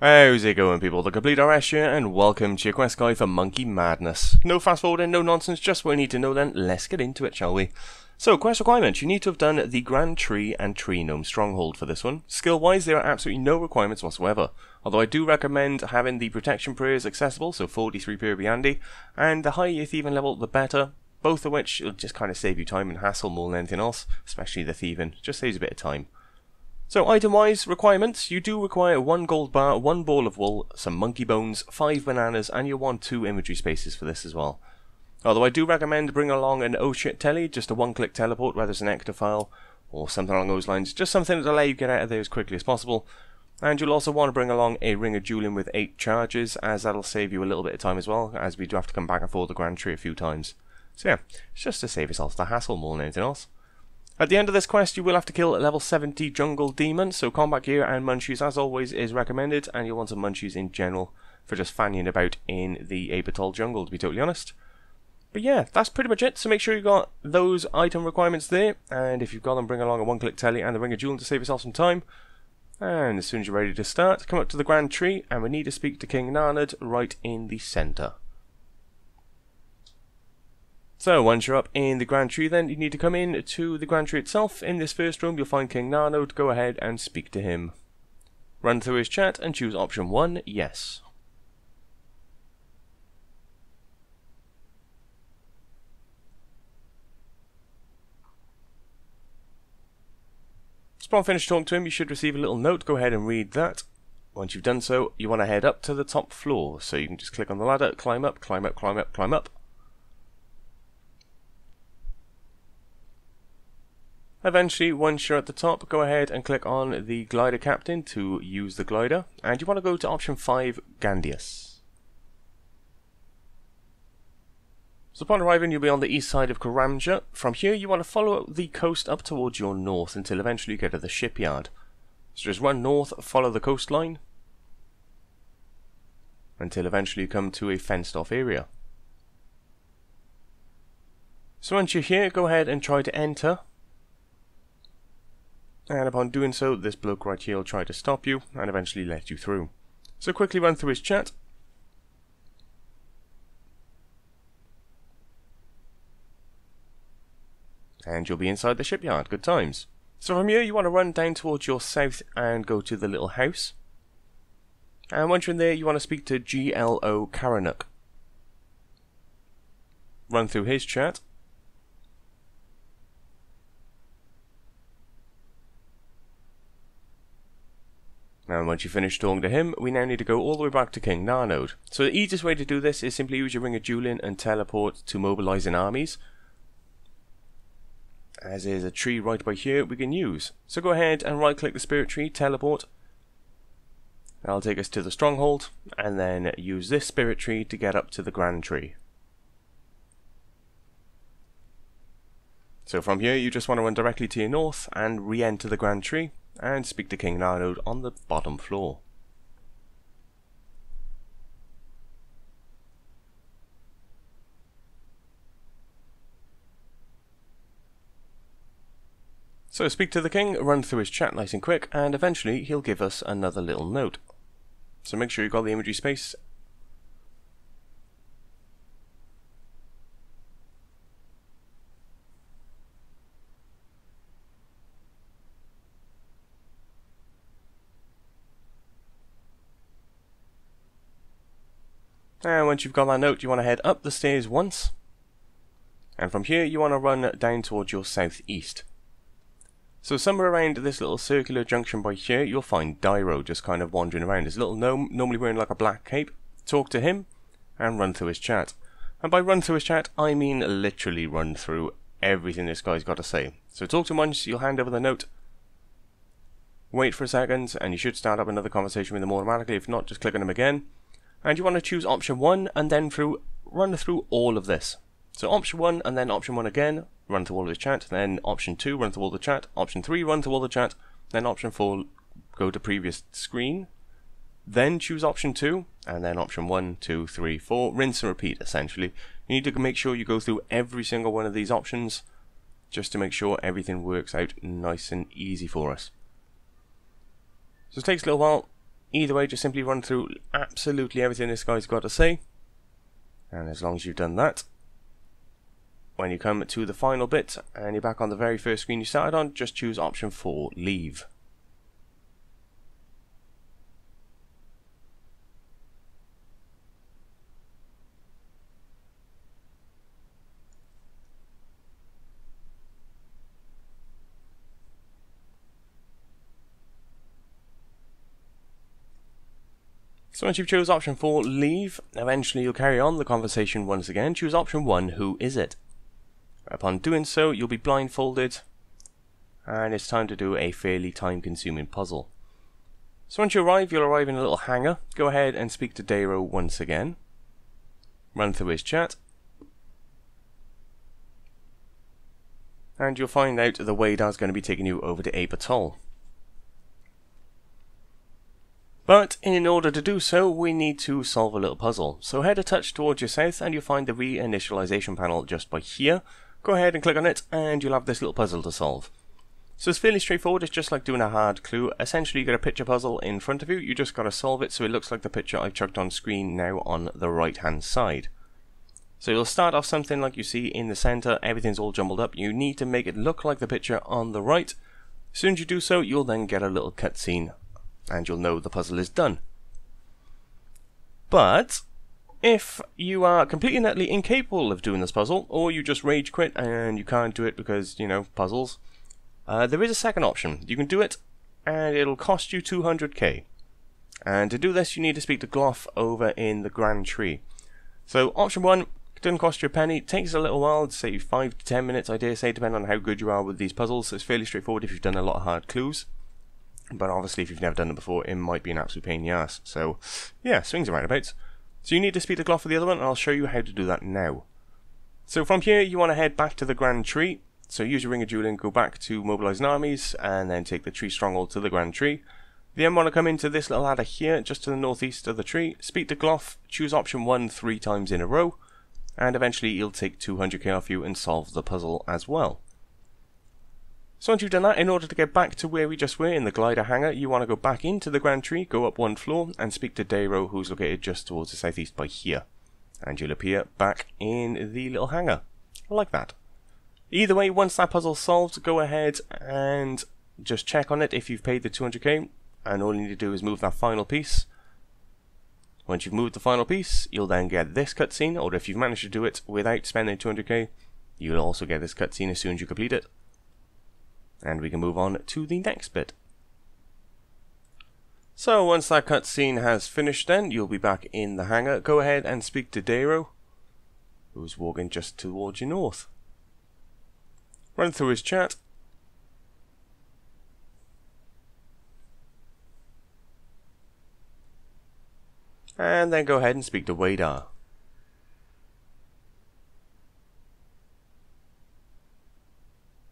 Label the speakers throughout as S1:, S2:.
S1: How's it going, people? TheCompleteRS here, and welcome to your quest guide for Monkey Madness. No fast forwarding, no nonsense, just what you need to know then. Let's get into it, shall we? So, quest requirements. You need to have done the Grand Tree and Tree Gnome Stronghold for this one. Skill-wise, there are absolutely no requirements whatsoever. Although I do recommend having the protection prayers accessible, so 43 prayer would be handy, and the higher your thieving level, the better. Both of which will just kind of save you time and hassle more than anything else, especially the thieving. Just saves a bit of time. So item-wise, requirements, you do require 1 gold bar, 1 ball of wool, some monkey bones, 5 bananas, and you'll want 2 inventory spaces for this as well. Although I do recommend bringing along an oh shit telly, just a one-click teleport, whether it's an ectofile or something along those lines, just something that'll allow you to get out of there as quickly as possible. And you'll also want to bring along a ring of dueling with 8 charges, as that'll save you a little bit of time as well, as we do have to come back and forth the Grand Tree a few times. So yeah, it's just to save yourself the hassle more than anything else. At the end of this quest, you will have to kill a level 70 jungle demon, so combat gear and munchies as always is recommended, and you'll want some munchies in general for just fannying about in the Abatol jungle, to be totally honest. But yeah, that's pretty much it, so make sure you got those item requirements there, and if you've got them, bring along a one-click telly and the ring of dueling to save yourself some time. And as soon as you're ready to start, come up to the Grand Tree, and we need to speak to King Narnod right in the centre. So, once you're up in the Grand Tree then, you need to come in to the Grand Tree itself. In this first room, you'll find King Narnod. Go ahead and speak to him. Run through his chat and choose option 1, yes. So upon finished talking to him, you should receive a little note. Go ahead and read that. Once you've done so, you want to head up to the top floor. So you can just click on the ladder, climb up, climb up, climb up, climb up. Eventually, once you're at the top, go ahead and click on the glider captain to use the glider, and you want to go to option 5, Gandius. So upon arriving, you'll be on the east side of Karamja. From here, you want to follow the coast up towards your north until eventually you get to the shipyard. So just run north, follow the coastline, until eventually you come to a fenced off area. So once you're here, go ahead and try to enter. And upon doing so, this bloke right here will try to stop you and eventually let you through. So quickly run through his chat. And you'll be inside the shipyard. Good times. So from here, you want to run down towards your south and go to the little house. And once you're in there, you want to speak to GLO Karanuk. Run through his chat. And once you finish talking to him, we now need to go all the way back to King Narnod. So the easiest way to do this is simply use your ring of dueling and teleport to mobilizing armies. As there's a tree right by here we can use. So go ahead and right click the spirit tree, teleport. That'll take us to the stronghold, and then use this spirit tree to get up to the Grand Tree. So from here you just want to run directly to your north and re-enter the Grand Tree. And speak to King Narnod on the bottom floor. So speak to the king, run through his chat nice and quick, and eventually he'll give us another little note. So make sure you've got the imagery space. And once you've got that note, you want to head up the stairs once. And from here, you want to run down towards your southeast. So somewhere around this little circular junction by here, you'll find Dyro just kind of wandering around. There's a little gnome, normally wearing like a black cape. Talk to him, and run through his chat. And by run through his chat, I mean literally run through everything this guy's got to say. So talk to him once, you'll hand over the note. Wait for a second, and you should start up another conversation with him automatically. If not, just click on him again. And you want to choose option 1 and then run through all of this. So option 1 and then option 1 again, run through all of his chat, then option 2, run through all the chat, option 3, run through all the chat, then option 4, go to previous screen, then choose option 2, and then option 1, 2, 3, 4, rinse and repeat essentially. You need to make sure you go through every single one of these options, just to make sure everything works out nice and easy for us. So it takes a little while. Either way, just simply run through absolutely everything this guy's got to say. And as long as you've done that, when you come to the final bit and you're back on the very first screen you started on, just choose option 4, leave. So once you've chose option 4, leave, eventually you'll carry on the conversation once again. Choose option 1, who is it? Upon doing so, you'll be blindfolded, and it's time to do a fairly time-consuming puzzle. So once you arrive, you'll arrive in a little hangar. Go ahead and speak to Dayro once again. Run through his chat. And you'll find out the Wadar's going to be taking you over to Ape Atoll. But in order to do so, we need to solve a little puzzle. So head a touch towards your south and you'll find the reinitialization panel just by here. Go ahead and click on it and you'll have this little puzzle to solve. So it's fairly straightforward, it's just like doing a hard clue. Essentially you get a picture puzzle in front of you, you just got to solve it so it looks like the picture I've chucked on screen now on the right hand side. So you'll start off something like you see in the center, everything's all jumbled up. You need to make it look like the picture on the right. As soon as you do so, you'll then get a little cutscene. And you'll know the puzzle is done. But if you are completely and utterly incapable of doing this puzzle, or you just rage quit and you can't do it because, you know, puzzles, there is a second option. You can do it, and it'll cost you 200k. And to do this, you need to speak to Gloff over in the Grand Tree. So option 1 doesn't cost you a penny. It takes a little while, say 5 to 10 minutes, I dare say, depending on how good you are with these puzzles. So it's fairly straightforward if you've done a lot of hard clues. But obviously if you've never done it before, it might be an absolute pain in the ass. So yeah, swings and roundabouts. So you need to speak to Gloff for the other one, and I'll show you how to do that now. So from here you want to head back to the Grand Tree. So use your Ring of Dueling, go back to Mobilizing Armies, and then take the Tree Stronghold to the Grand Tree. Then want to come into this little ladder here, just to the northeast of the tree, speak to Gloff, choose option 1 3 times in a row, and eventually he'll take 200k off you and solve the puzzle as well. So once you've done that, in order to get back to where we just were in the glider hangar, you want to go back into the Grand Tree, go up 1 floor, and speak to Dayro, who's located just towards the southeast by here. And you'll appear back in the little hangar, like that. Either way, once that puzzle's solved, go ahead and just check on it if you've paid the 200k, and all you need to do is move that final piece. Once you've moved the final piece, you'll then get this cutscene, or if you've managed to do it without spending 200k, you'll also get this cutscene as soon as you complete it. And we can move on to the next bit. So once that cutscene has finished, then you'll be back in the hangar. Go ahead and speak to Dayro, who's walking just towards you north. Run through his chat. And then go ahead and speak to Wadar.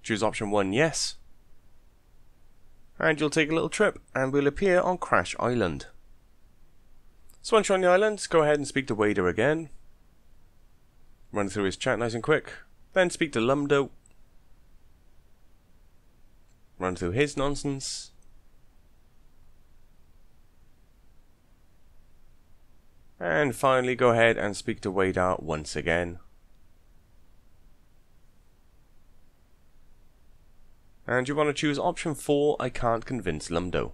S1: Choose option 1, yes. And you'll take a little trip, and we'll appear on Crash Island. So once you're on the island, go ahead and speak to Wadar again. Run through his chat nice and quick. Then speak to Lumdo. Run through his nonsense. And finally go ahead and speak to Wadar once again. And you want to choose option 4, I can't convince Lumdo.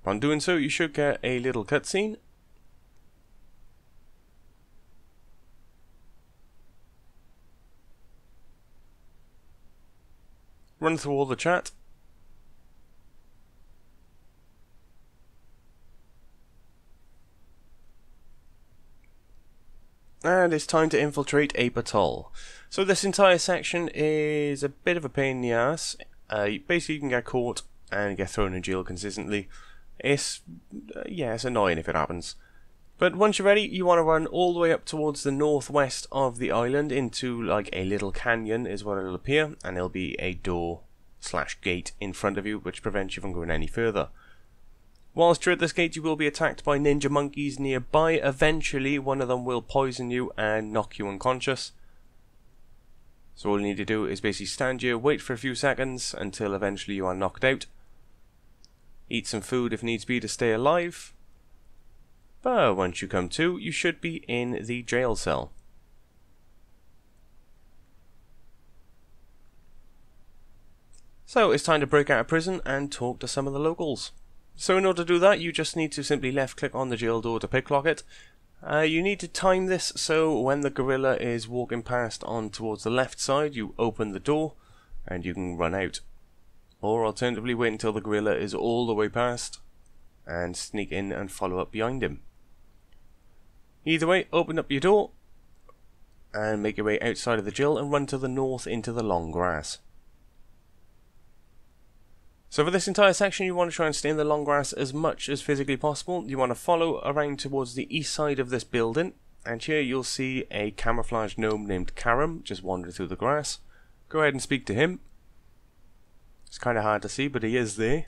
S1: Upon doing so, you should get a little cutscene. Run through all the chat. And it's time to infiltrate Ape Atoll. So this entire section is a bit of a pain in the ass. Basically you can get caught and get thrown in jail consistently. It's annoying if it happens. But once you're ready, you want to run all the way up towards the northwest of the island into like a little canyon is what it'll appear, and there'll be a door/gate in front of you which prevents you from going any further. Whilst you're at this gate, you will be attacked by ninja monkeys nearby. Eventually, one of them will poison you and knock you unconscious. So all you need to do is basically stand here, wait for a few seconds until eventually you are knocked out. Eat some food if needs be to stay alive. But once you come to, you should be in the jail cell. So it's time to break out of prison and talk to some of the locals. So in order to do that, you just need to simply left click on the jail door to picklock it. You need to time this so when the gorilla is walking past on towards the left side, you open the door and you can run out. Or alternatively, wait until the gorilla is all the way past and sneak in and follow up behind him. Either way, open up your door and make your way outside of the jail and run to the north into the long grass. So for this entire section, you want to try and stay in the long grass as much as physically possible. You want to follow around towards the east side of this building, and here you'll see a camouflage gnome named Karam just wandering through the grass. Go ahead and speak to him. It's kind of hard to see, but he is there.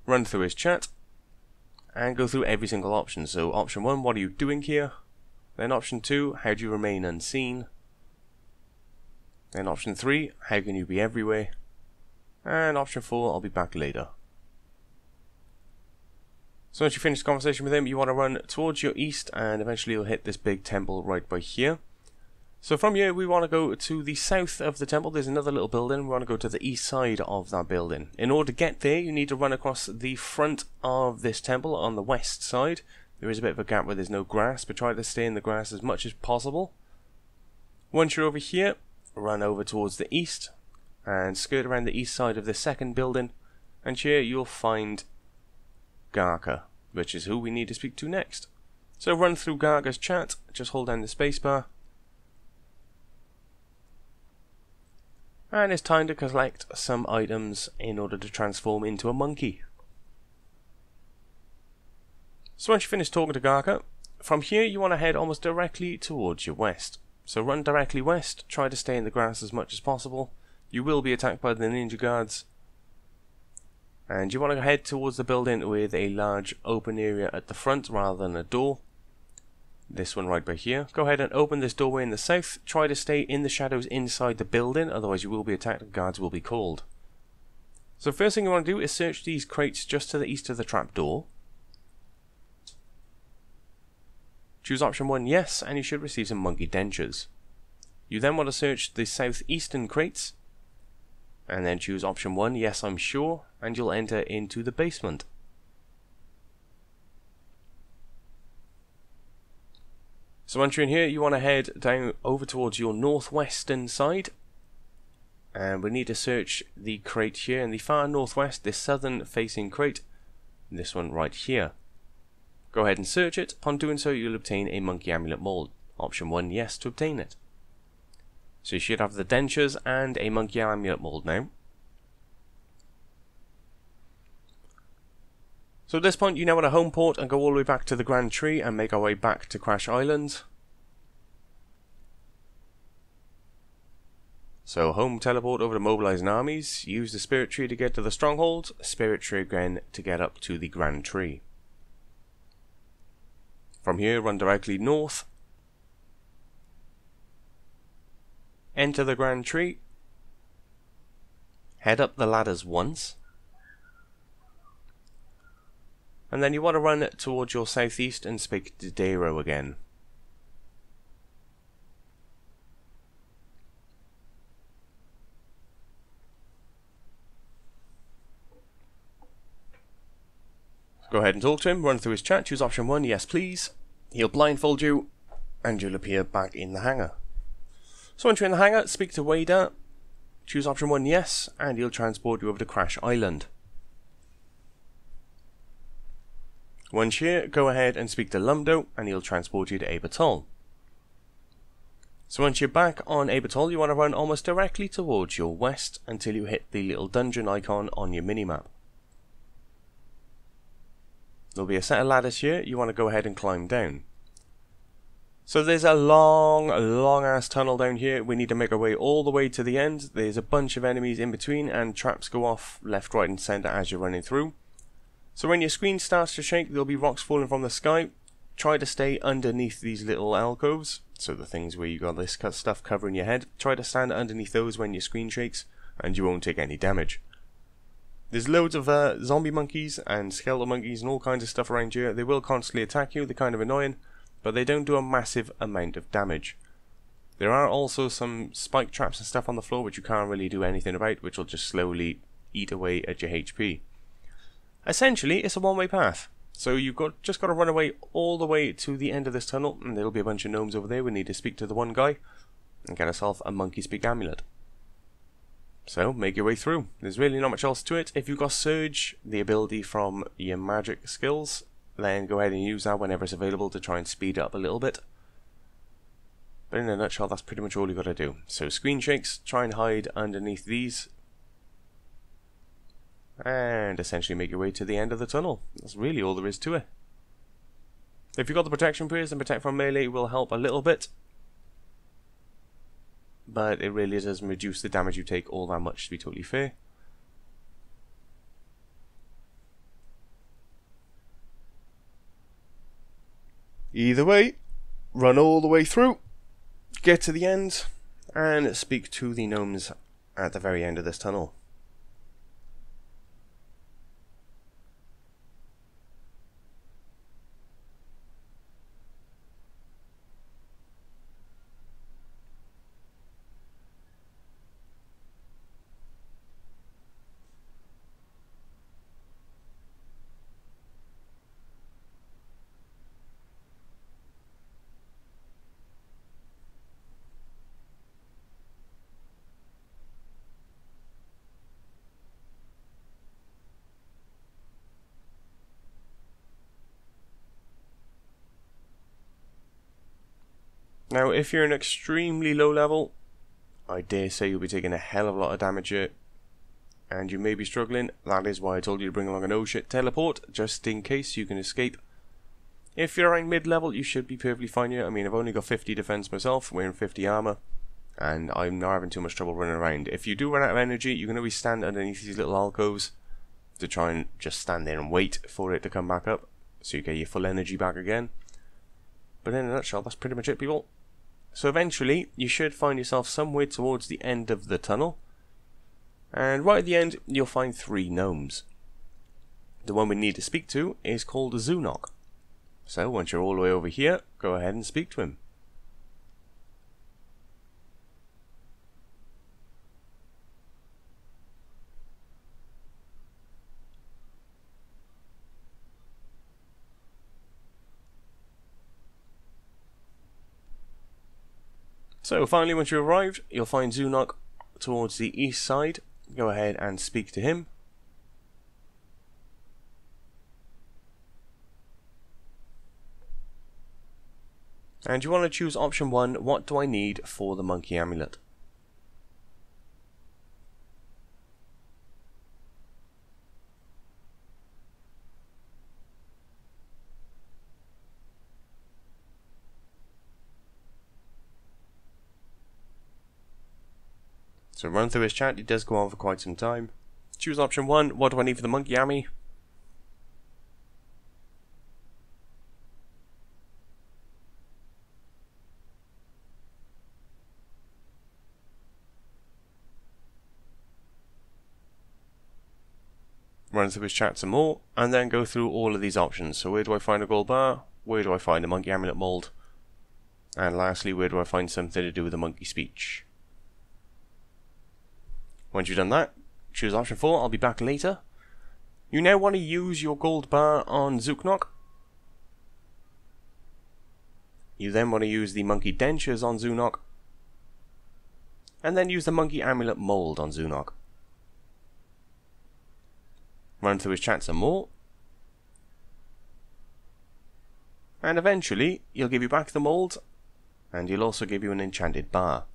S1: Run through his chat and go through every single option. So option 1, what are you doing here? Then option 2, how do you remain unseen? Then option 3, how can you be everywhere? And option 4, I'll be back later. So once you finish the conversation with him, you want to run towards your east and eventually you'll hit this big temple right by here. So from here we want to go to the south of the temple. There's another little building. We want to go to the east side of that building. In order to get there, you need to run across the front of this temple on the west side. There is a bit of a gap where there's no grass, but try to stay in the grass as much as possible. Once you're over here, run over towards the east and skirt around the east side of the second building, and here you'll find Garrick, which is who we need to speak to next. So run through Garrick's chat, just hold down the spacebar, and it's time to collect some items in order to transform into a monkey. So once you finish talking to Garrick, from here you want to head almost directly towards your west. So run directly west, try to stay in the grass as much as possible. You will be attacked by the ninja guards. And you want to head towards the building with a large open area at the front rather than a door. This one right by here. Go ahead and open this doorway in the south. Try to stay in the shadows inside the building, otherwise you will be attacked and guards will be called. So first thing you want to do is search these crates just to the east of the trapdoor. Choose option 1, yes, and you should receive some monkey dentures. You then want to search the southeastern crates, and then choose option 1, yes I'm sure, and you'll enter into the basement. So once you're in here, you want to head down over towards your northwestern side, and we need to search the crate here in the far northwest, this southern facing crate, this one right here. Go ahead and search it. Upon doing so, you'll obtain a monkey amulet mold. Option 1, yes, to obtain it. So you should have the dentures and a monkey amulet mold now. So at this point, you now want to home port and go all the way back to the Grand Tree and make our way back to Crash Island. So home teleport over to mobilizing armies, use the Spirit Tree to get to the stronghold, Spirit Tree again to get up to the Grand Tree. From here, run directly north, enter the Grand Tree, head up the ladders once, and then you want to run towards your southeast and speak to Darrow again. Go ahead and talk to him, run through his chat, choose option 1, yes please. He'll blindfold you, and you'll appear back in the hangar. So once you're in the hangar, speak to Wader, choose option 1, yes, and he'll transport you over to Crash Island. Once here, go ahead and speak to Lumdo, and he'll transport you to Abatol. So once you're back on Abatol, you want to run almost directly towards your west until you hit the little dungeon icon on your minimap. There'll be a set of ladders here, you want to go ahead and climb down. So there's a long ass tunnel down here, we need to make our way all the way to the end. There's a bunch of enemies in between and traps go off left, right and centre as you're running through. So when your screen starts to shake, there'll be rocks falling from the sky. Try to stay underneath these little alcoves, so the things where you got this stuff covering your head. Try to stand underneath those when your screen shakes, and you won't take any damage. There's loads of zombie monkeys and skeletal monkeys and all kinds of stuff around here. They will constantly attack you, they're kind of annoying, but they don't do a massive amount of damage. There are also some spike traps and stuff on the floor which you can't really do anything about, which will just slowly eat away at your HP. Essentially, it's a one-way path. So you've just got to run away all the way to the end of this tunnel, and there'll be a bunch of gnomes over there. We need to speak to the one guy and get ourselves a monkey speak amulet. So make your way through. There's really not much else to it. If you've got Surge, the ability from your magic skills, then go ahead and use that whenever it's available to try and speed it up a little bit. But in a nutshell, that's pretty much all you've got to do. So screen shakes, try and hide underneath these, and essentially make your way to the end of the tunnel. That's really all there is to it. If you've got the protection pierce, then protect from melee will help a little bit, but it really doesn't reduce the damage you take all that much, to be totally fair. Either way, run all the way through, get to the end, and speak to the gnomes at the very end of this tunnel. Now, if you're an extremely low level, I dare say you'll be taking a hell of a lot of damage here, and you may be struggling. That is why I told you to bring along an oh shit teleport, just in case you can escape. If you're around mid-level, you should be perfectly fine here. I mean, I've only got 50 defense myself, wearing 50 armor, and I'm not having too much trouble running around. If you do run out of energy, you can always stand underneath these little alcoves to try and just stand there and wait for it to come back up, so you get your full energy back again. But in a nutshell, that's pretty much it, people. So eventually, you should find yourself somewhere towards the end of the tunnel, and right at the end, you'll find 3 gnomes. The one we need to speak to is called Zoonok. So once you're all the way over here, go ahead and speak to him. So finally, once you've arrived, you'll find Zoonok towards the east side. Go ahead and speak to him. And you want to choose option 1, what do I need for the monkey amulet? So run through his chat, it does go on for quite some time. Choose option 1, what do I need for the monkey army? Run through his chat some more, and then go through all of these options. So where do I find a gold bar? Where do I find a monkey amulet mold? And lastly, where do I find something to do with the monkey speech? Once you've done that, choose option 4, I'll be back later. You now want to use your gold bar on Zoonok. You then want to use the monkey dentures on Zoonok. And then use the monkey amulet mold on Zoonok. Run through his chat some more. And eventually, he'll give you back the mold, and he'll also give you an enchanted bar.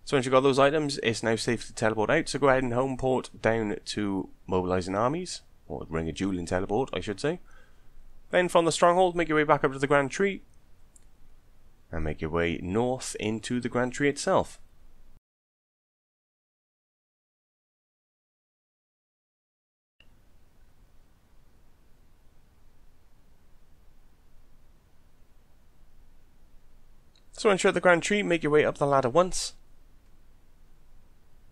S1: So once you've got those items, it's now safe to teleport out, so go ahead and home port down to mobilizing armies, or ring a dueling teleport, I should say. Then from the stronghold, make your way back up to the Grand Tree, and make your way north into the Grand Tree itself. So once you're at the Grand Tree, make your way up the ladder once.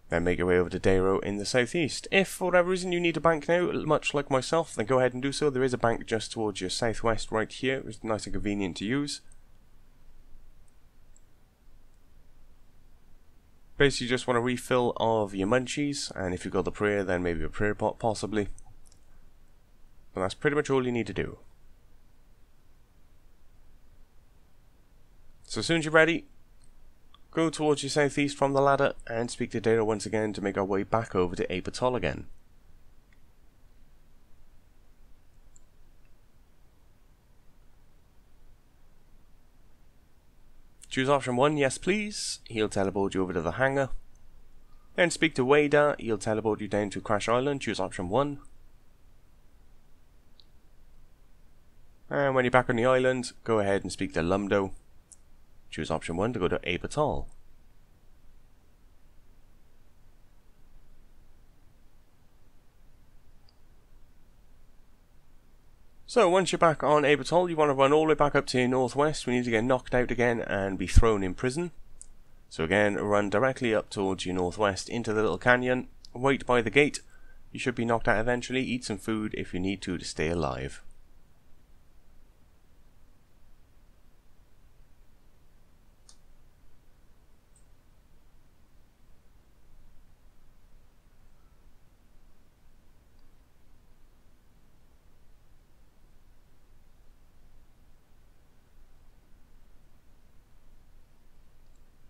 S1: Then make your way over to Darrow in the southeast. If for whatever reason you need a bank now, much like myself, then go ahead and do so. There is a bank just towards your southwest right here. It's nice and convenient to use. Basically you just want a refill of your munchies, and if you've got the prayer, then maybe a prayer pot possibly. But that's pretty much all you need to do. So as soon as you're ready, go towards your southeast from the ladder and speak to Darrow once again to make our way back over to Apatol again. Choose option 1, yes please. He'll teleport you over to the hangar. Then speak to Wader, he'll teleport you down to Crash Island. Choose option 1. And when you're back on the island, go ahead and speak to Lumdo. Choose option 1 to go to Apatol. So once you're back on Apatol, you want to run all the way back up to your northwest. We need to get knocked out again and be thrown in prison. So again, run directly up towards your northwest into the little canyon. Wait by the gate. You should be knocked out eventually. Eat some food if you need to stay alive.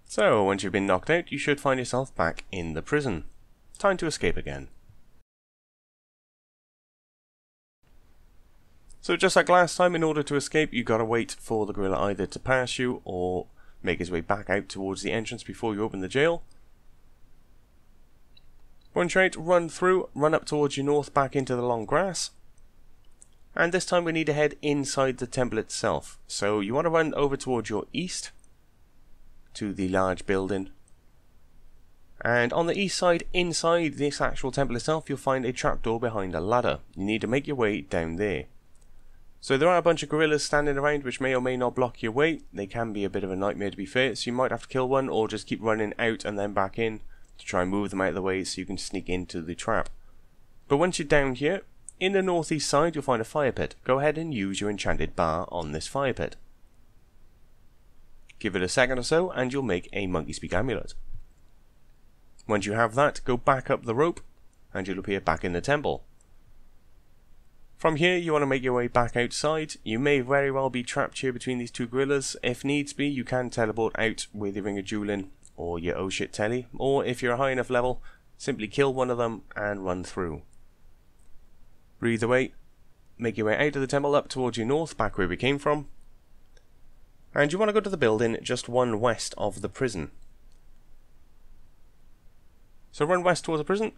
S1: So, once you've been knocked out, you should find yourself back in the prison. Time to escape again. So just like last time, in order to escape, you gotta wait for the gorilla either to pass you or make his way back out towards the entrance before you open the jail. Run straight, run through, run up towards your north back into the long grass. And this time we need to head inside the temple itself. So you want to run over towards your east to the large building, and on the east side inside this actual temple itself you'll find a trapdoor behind a ladder. You need to make your way down there. So there are a bunch of gorillas standing around which may or may not block your way. They can be a bit of a nightmare to be fair, so you might have to kill one or just keep running out and then back in to try and move them out of the way so you can sneak into the trap. But once you're down here, in the northeast side you'll find a fire pit. Go ahead and use your enchanted bar on this fire pit. Give it a second or so and you'll make a monkey speak amulet. Once you have that, go back up the rope and you'll appear back in the temple. From here you want to make your way back outside. You may very well be trapped here between these two gorillas. If needs be, you can teleport out with your Ring of Julin or your oh shit telly, or if you're a high enough level, simply kill one of them and run through. Breathe away, make your way out of the temple up towards your north, back where we came from. And you want to go to the building just one west of the prison. So run west towards the prison,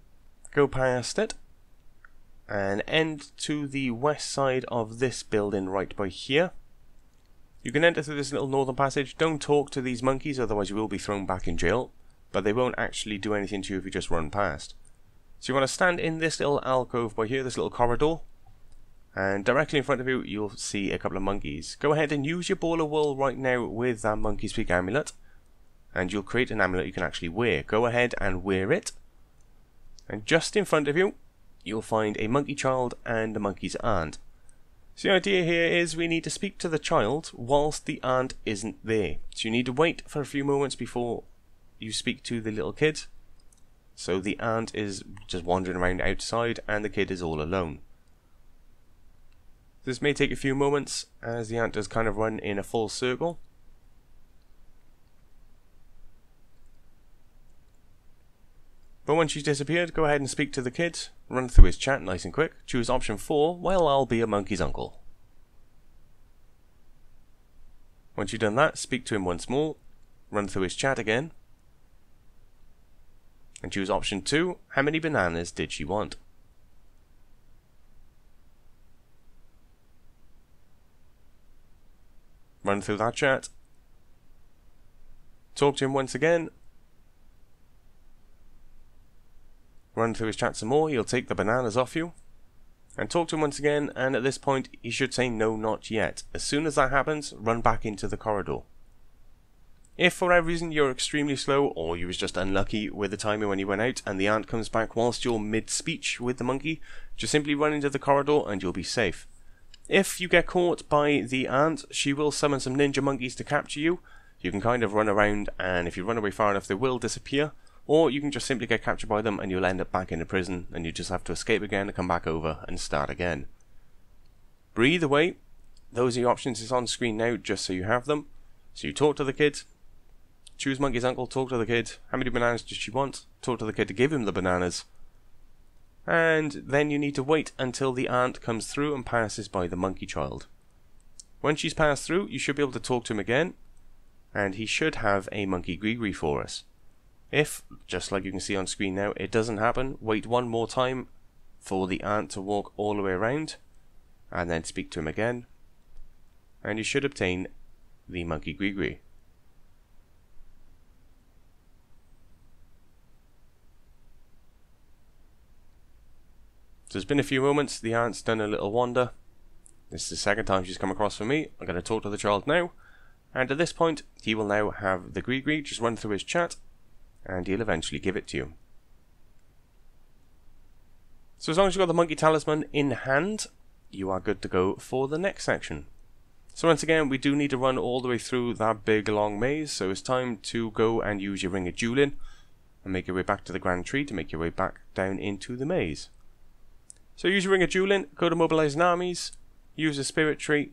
S1: go past it, and end to the west side of this building right by here. You can enter through this little northern passage. Don't talk to these monkeys, otherwise you will be thrown back in jail, but they won't actually do anything to you if you just run past. So you want to stand in this little alcove by here, this little corridor. And directly in front of you, you'll see a couple of monkeys. Go ahead and use your ball of wool right now with that monkey speak amulet. And you'll create an amulet you can actually wear. Go ahead and wear it. And just in front of you, you'll find a monkey child and a monkey's aunt. So the idea here is we need to speak to the child whilst the aunt isn't there. So you need to wait for a few moments before you speak to the little kid. So the aunt is just wandering around outside and the kid is all alone. This may take a few moments as the ant does kind of run in a full circle. But once she's disappeared, go ahead and speak to the kid, run through his chat nice and quick, choose option 4, well I'll be a monkey's uncle. Once you've done that, speak to him once more, run through his chat again, and choose option 2, how many bananas did she want? Run through that chat, talk to him once again, run through his chat some more, he'll take the bananas off you, and talk to him once again, and at this point he should say no, not yet. As soon as that happens, run back into the corridor. If for whatever reason you're extremely slow, or you was just unlucky with the timing when you went out and the ant comes back whilst you're mid-speech with the monkey, just simply run into the corridor and you'll be safe. If you get caught by the ant, she will summon some ninja monkeys to capture you. You can kind of run around, and if you run away far enough they will disappear, or you can just simply get captured by them and you'll end up back in the prison and you just have to escape again and come back over and start again. Breathe away. Those are your options. It's on screen now just so you have them. So you talk to the kid. Choose Monkey's uncle, talk to the kid. How many bananas does she want? Talk to the kid to give him the bananas. And then you need to wait until the ant comes through and passes by the monkey child. When she's passed through, you should be able to talk to him again. And he should have a monkey gree for us. If, just like you can see on screen now, it doesn't happen, wait one more time for the ant to walk all the way around. And then speak to him again. And you should obtain the monkey gree. So it's been a few moments, the ant's done a little wander. This is the second time she's come across for me. I'm going to talk to the child now. And at this point, he will now have the gree, just run through his chat, and he'll eventually give it to you. So as long as you've got the monkey talisman in hand, you are good to go for the next section. So once again, we do need to run all the way through that big long maze, so it's time to go and use your Ring of Dueling, and make your way back to the Grand Tree to make your way back down into the maze. So use your Ring of Dueling, go to Mobilizing Armies, use the Spirit Tree,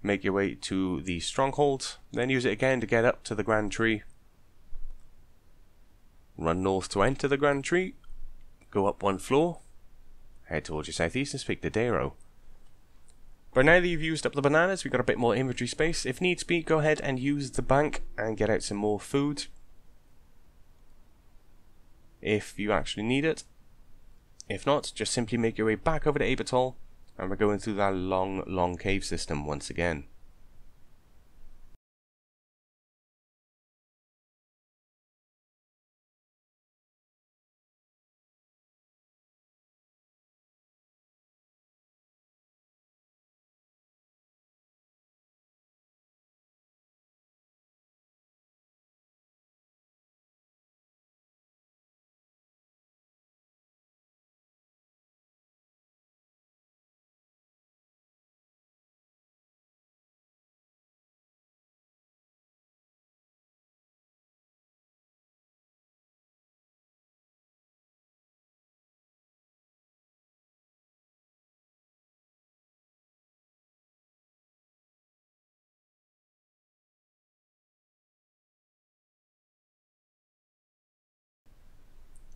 S1: make your way to the Stronghold, then use it again to get up to the Grand Tree. Run north to enter the Grand Tree, go up one floor, head towards your southeast and speak to Darrow. But now that you've used up the bananas, we've got a bit more inventory space. If needs be, go ahead and use the bank and get out some more food, if you actually need it. If not, just simply make your way back over to Abertol, and we're going through that long cave system once again.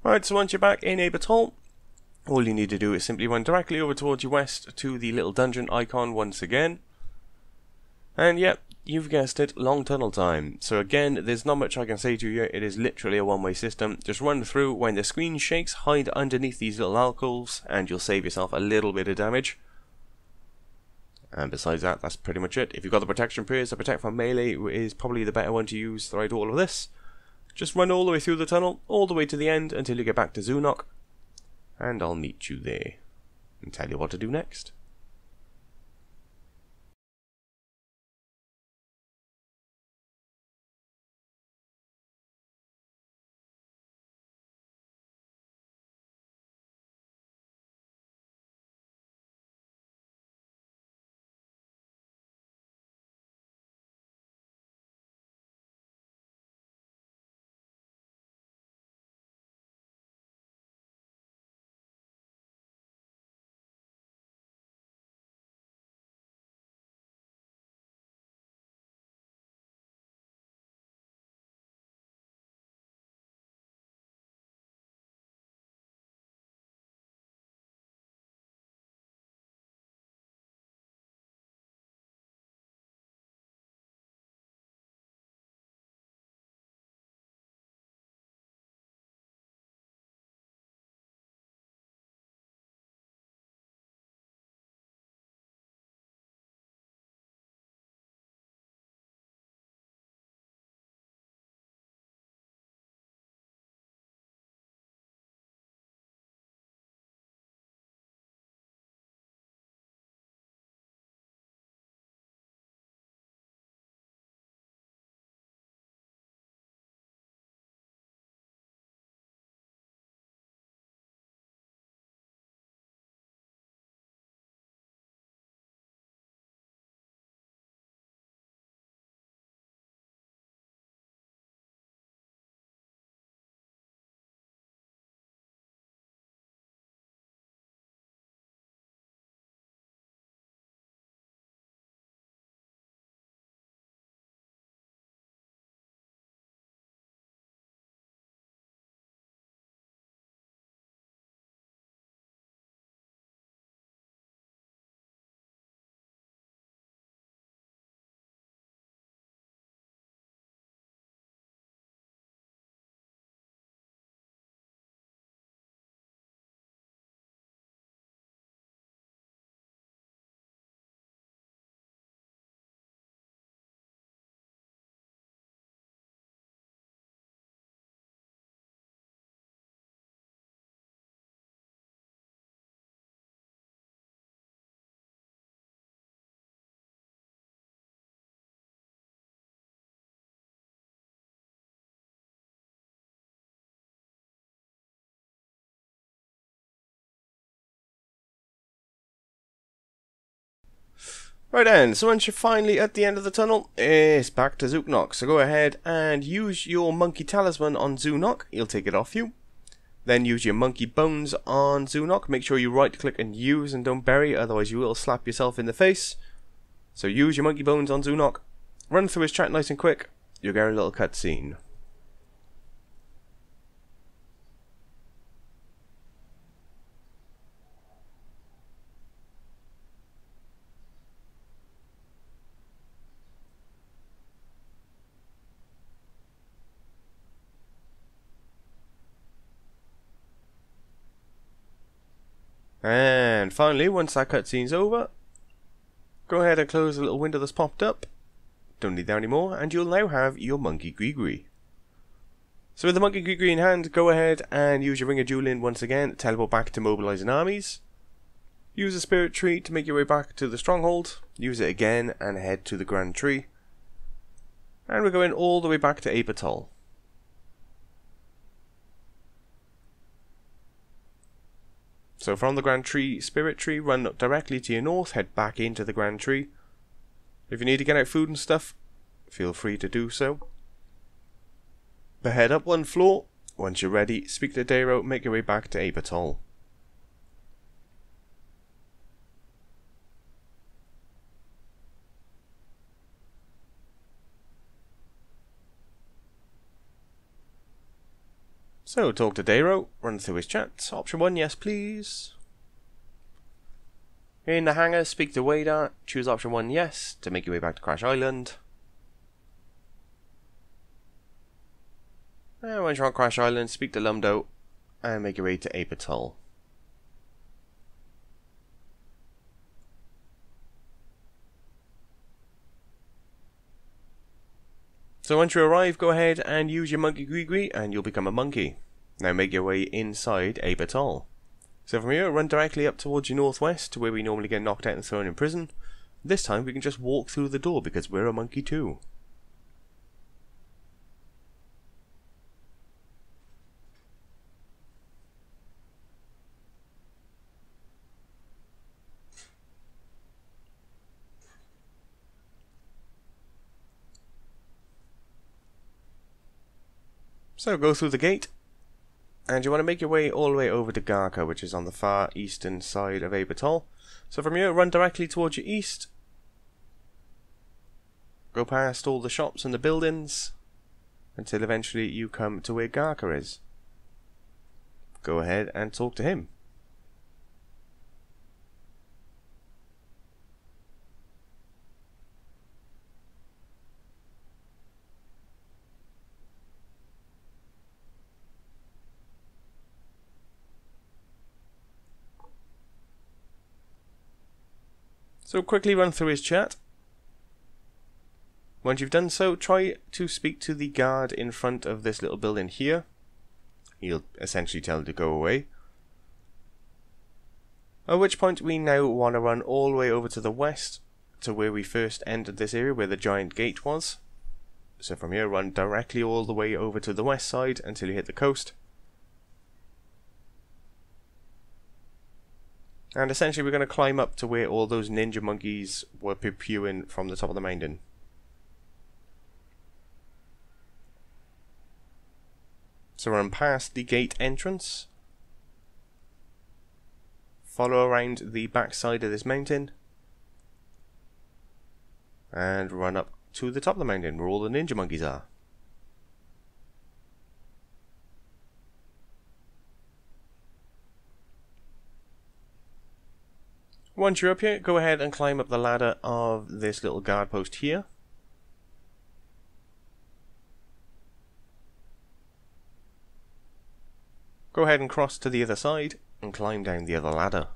S1: Alright, so once you're back in Abertol, all you need to do is simply run directly over towards your west to the little dungeon icon once again. And yep, you've guessed it, long tunnel time. So again, there's not much I can say to you here, it is literally a one-way system. Just run through, when the screen shakes, hide underneath these little alcoves, and you'll save yourself a little bit of damage. And besides that, that's pretty much it. If you've got the protection prayers, the protect from melee is probably the better one to use throughout all of this. Just run all the way through the tunnel, all the way to the end until you get back to Zoonok, and I'll meet you there and tell you what to do next. Right then, so once you're finally at the end of the tunnel, it's back to Zooknock. So go ahead and use your monkey talisman on Zooknock. He'll take it off you. Then use your monkey bones on Zooknock. Make sure you right click and use and don't bury, otherwise you will slap yourself in the face. So use your monkey bones on Zooknock. Run through his chat nice and quick. You'll get a little cutscene. And finally, once that cutscene's over, go ahead and close the little window that's popped up. Don't need that anymore, and you'll now have your monkey Grigri. So with the monkey Grigri in hand, go ahead and use your Ring of Dueling once again, teleport back to mobilizing armies. Use the spirit tree to make your way back to the stronghold. Use it again and head to the Grand Tree. And we're going all the way back to Apertol. So from the Grand Tree, Spirit Tree, run directly to your north, head back into the Grand Tree. If you need to get out food and stuff, feel free to do so. But head up one floor. Once you're ready, speak to Dero, make your way back to Apertol. So, talk to Dero, run through his chat. Option 1, yes please. In the hangar, speak to Wadar, choose option 1, yes, to make your way back to Crash Island. And once you're on Crash Island, speak to Lumdo, and make your way to Apertol. So once you arrive, go ahead and use your monkey Grigri and you'll become a monkey. Now make your way inside Apertol. So from here, run directly up towards your northwest to where we normally get knocked out and thrown in prison. This time we can just walk through the door because we're a monkey too. So go through the gate, and you want to make your way all the way over to Garrick, which is on the far eastern side of Apertol. So from here, run directly towards your east, go past all the shops and the buildings, until eventually you come to where Garrick is. Go ahead and talk to him. So quickly run through his chat. Once you've done so, try to speak to the guard in front of this little building here. He'll essentially tell him to go away. At which point we now want to run all the way over to the west to where we first entered this area, where the giant gate was. So from here, run directly all the way over to the west side until you hit the coast. And essentially we're going to climb up to where all those ninja monkeys were pursuing from the top of the mountain. So run past the gate entrance. Follow around the back side of this mountain. And run up to the top of the mountain where all the ninja monkeys are. Once you're up here, go ahead and climb up the ladder of this little guard post here. Go ahead and cross to the other side and climb down the other ladder.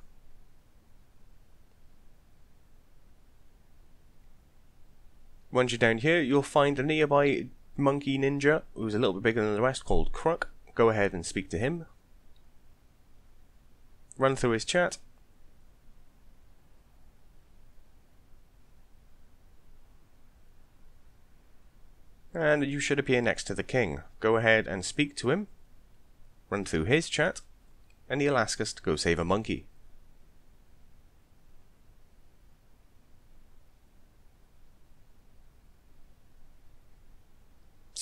S1: Once you're down here, you'll find a nearby monkey ninja who's a little bit bigger than the rest called Kruk. Go ahead and speak to him. Run through his chat. And you should appear next to the king. Go ahead and speak to him. Run through his chat. And he'll ask us to go save a monkey.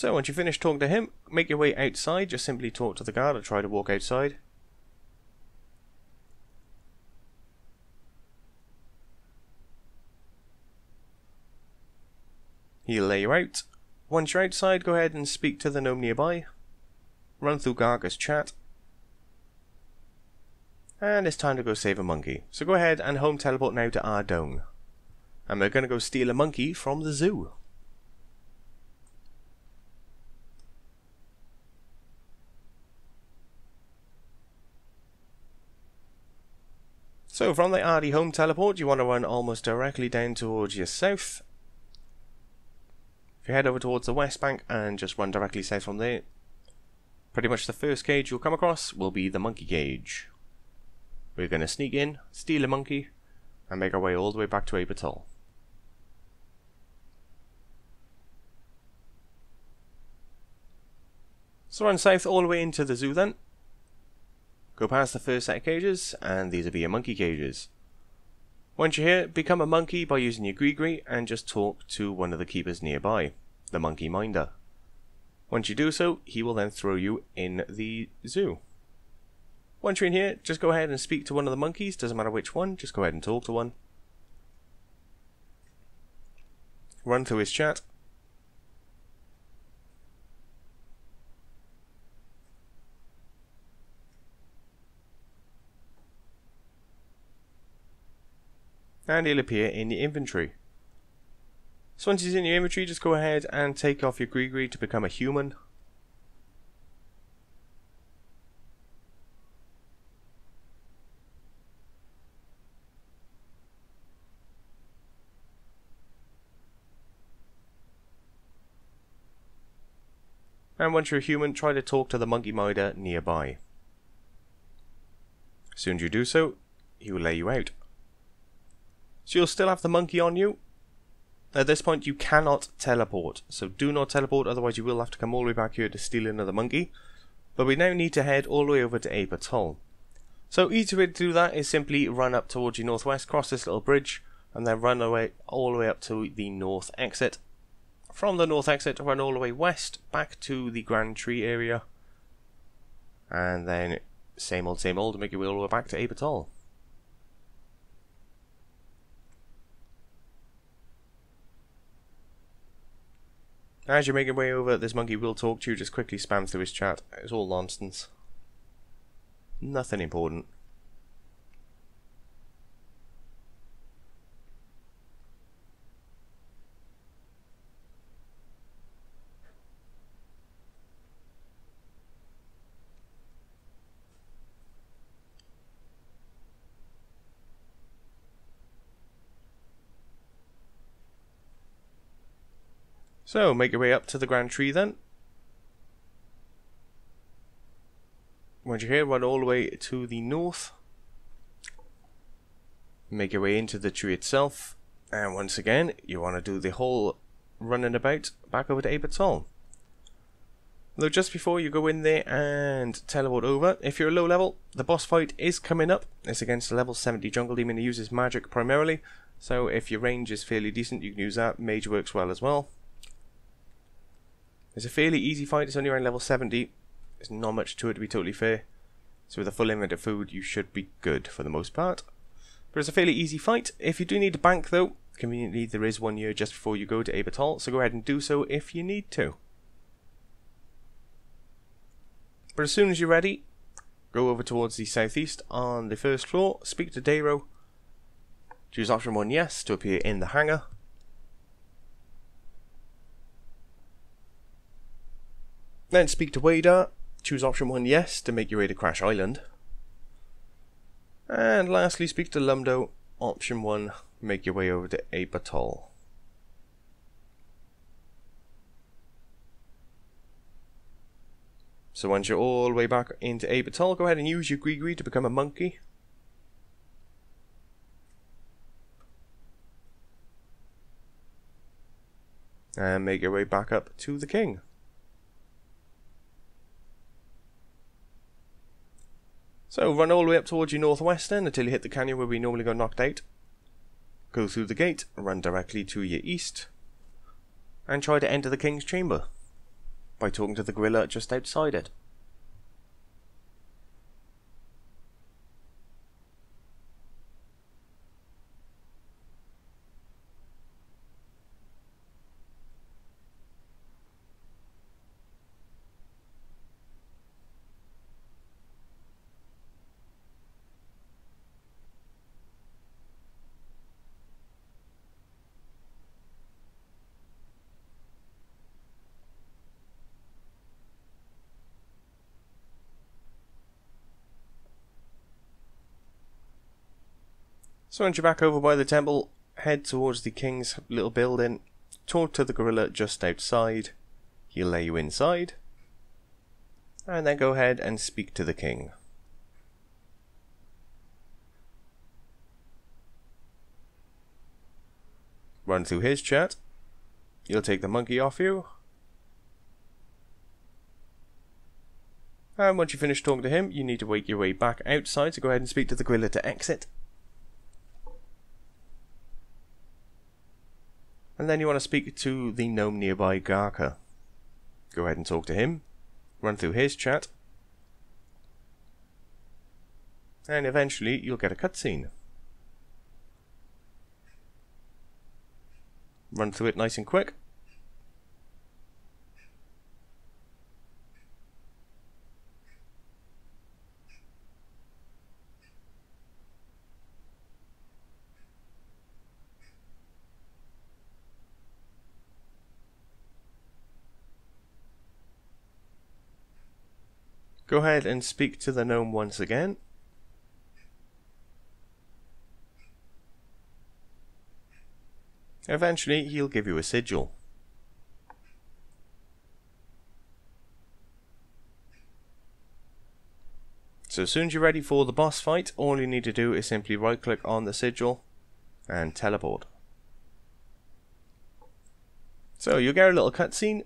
S1: So once you finish talking to him, make your way outside. Just simply talk to the guard or try to walk outside. He'll lay you out. Once you're outside, go ahead and speak to the gnome nearby. Run through Garrick's chat. And it's time to go save a monkey. So go ahead and home teleport now to our dome. And we're going to go steal a monkey from the zoo. So from the RD home teleport, you want to run almost directly down towards your south. If you head over towards the west bank and just run directly south from there, pretty much the first cage you'll come across will be the monkey cage. We're going to sneak in, steal a monkey, and make our way all the way back to Abertol. So run south all the way into the zoo then. Go past the first set of cages, and these will be your monkey cages. Once you're here, become a monkey by using your Gree and just talk to one of the keepers nearby, the monkey minder. Once you do so, he will then throw you in the zoo. Once you're in here, just go ahead and speak to one of the monkeys, doesn't matter which one, just go ahead and talk to one. Run through his chat. And he'll appear in your inventory. So once he's in your inventory, just go ahead and take off your Gree to become a human. And once you're a human, try to talk to the monkey minder nearby. As soon as you do so, he will lay you out. So you'll still have the monkey on you. At this point you cannot teleport, so do not teleport, otherwise you will have to come all the way back here to steal another monkey. But we now need to head all the way over to Abertol. So easy way to do that is simply run up towards your northwest, cross this little bridge, and then run away all the way up to the north exit. From the north exit, run all the way west, back to the Grand Tree area. And then same old, make your way all the way back to Abertol. As you make your way over, this monkey will talk to you, just quickly spam through his chat. It's all nonsense. Nothing important. So, make your way up to the Grand Tree then. Once you're here, run all the way to the north. Make your way into the tree itself. And once again, you want to do the whole running about back over to Abertol. Though just before you go in there and teleport over, if you're a low level, the boss fight is coming up. It's against a level 70 jungle demon who uses magic primarily. So if your range is fairly decent, you can use that. Mage works well as well. It's a fairly easy fight, it's only around level 70. There's not much to it, to be totally fair. So with a full inventory of food, you should be good for the most part. But it's a fairly easy fight. If you do need a bank though, conveniently there is one here just before you go to Abertol, so go ahead and do so if you need to. But as soon as you're ready, go over towards the southeast on the first floor, speak to Dayro. Choose option 1 yes to appear in the hangar. Then speak to Wadar, choose option 1 yes to make your way to Crash Island. And lastly speak to Lumdo, option 1, make your way over to Abertol. So once you're all the way back into Abertol, go ahead and use your Gree to become a monkey. And make your way back up to the king. So run all the way up towards your northwest then until you hit the canyon where we normally got knocked out. Go through the gate, run directly to your east, and try to enter the king's chamber. by talking to the gorilla just outside it. So once you're back over by the temple, head towards the king's little building, talk to the gorilla just outside, he'll let you inside, and then go ahead and speak to the king. Run through his chat, he'll take the monkey off you, and once you finish talking to him, you need to make your way back outside, so go ahead and speak to the gorilla to exit. And then you want to speak to the gnome nearby, Garrick. Go ahead and talk to him, run through his chat, and eventually you'll get a cutscene. Run through it nice and quick. Go ahead and speak to the gnome once again. Eventually, he'll give you a sigil. So as soon as you're ready for the boss fight, all you need to do is simply right click on the sigil and teleport. So you'll get a little cutscene,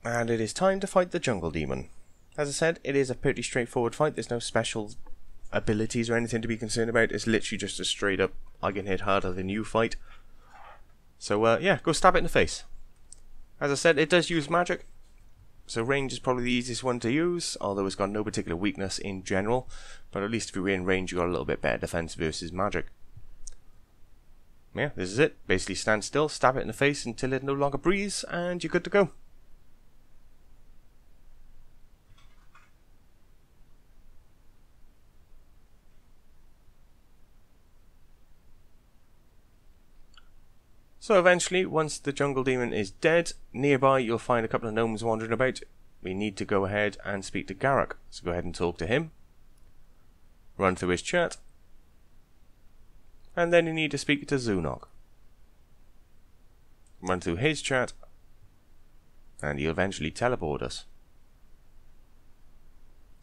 S1: and it is time to fight the jungle demon. As I said, it is a pretty straightforward fight. There's no special abilities or anything to be concerned about. It's literally just a straight up, I can hit harder than you fight. So yeah, go stab it in the face. As I said, it does use magic, so range is probably the easiest one to use, although it's got no particular weakness in general. But at least if you're in range, you got a little bit better defense versus magic. Yeah, this is it. Basically stand still, stab it in the face until it no longer breathes, and you're good to go. So eventually, once the jungle demon is dead, nearby you'll find a couple of gnomes wandering about. We need to go ahead and speak to Garrick, so go ahead and talk to him. Run through his chat. And then you need to speak to Zookeepers. Run through his chat. And he'll eventually teleport us.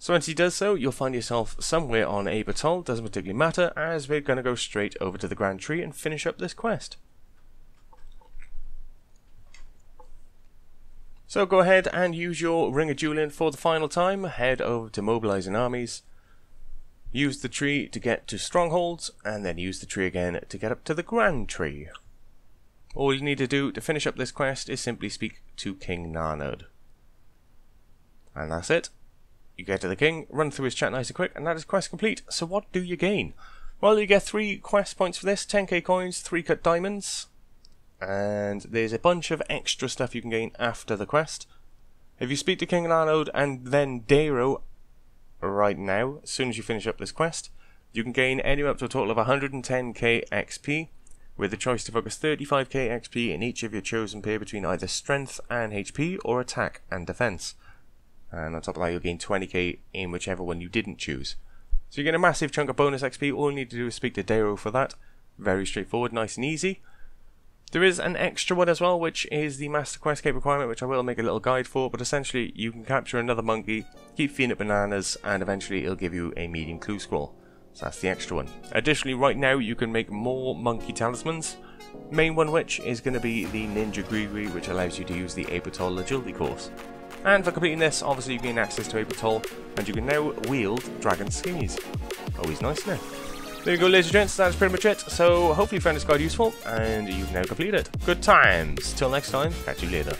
S1: So once he does so, you'll find yourself somewhere on a atoll, doesn't particularly matter, as we're going to go straight over to the Grand Tree and finish up this quest. So go ahead and use your Ring of Dueling for the final time, head over to Mobilizing Armies, use the tree to get to Strongholds, and then use the tree again to get up to the Grand Tree. All you need to do to finish up this quest is simply speak to King Narnod. And that's it. You get to the king, run through his chat nice and quick, and that is quest complete. So what do you gain? Well, you get 3 quest points for this, 10k coins, 3 cut diamonds, and there's a bunch of extra stuff you can gain after the quest. If you speak to King Narnod and then Darrow right now, as soon as you finish up this quest, you can gain anywhere up to a total of 110k XP, with the choice to focus 35k XP in each of your chosen pair between either strength and HP or attack and defense. And on top of that, you'll gain 20k in whichever one you didn't choose. So you get a massive chunk of bonus XP. All you need to do is speak to Darrow for that. Very straightforward, nice and easy. There is an extra one as well, which is the Master Quest Cape requirement, which I will make a little guide for, but essentially you can capture another monkey, keep feeding it bananas, and eventually it'll give you a medium clue scroll. So that's the extra one. Additionally, right now you can make more monkey talismans, main one which is going to be the Ninja Grigri, which allows you to use the Apatoll Agility course. And for completing this, obviously you gain access to Apatoll, and you can now wield Dragon Skis. Always nice, isn't it? There you go, ladies and gents, that's pretty much it. So hopefully you found this guide useful, and you've now completed it. Good times! Till next time, catch you later.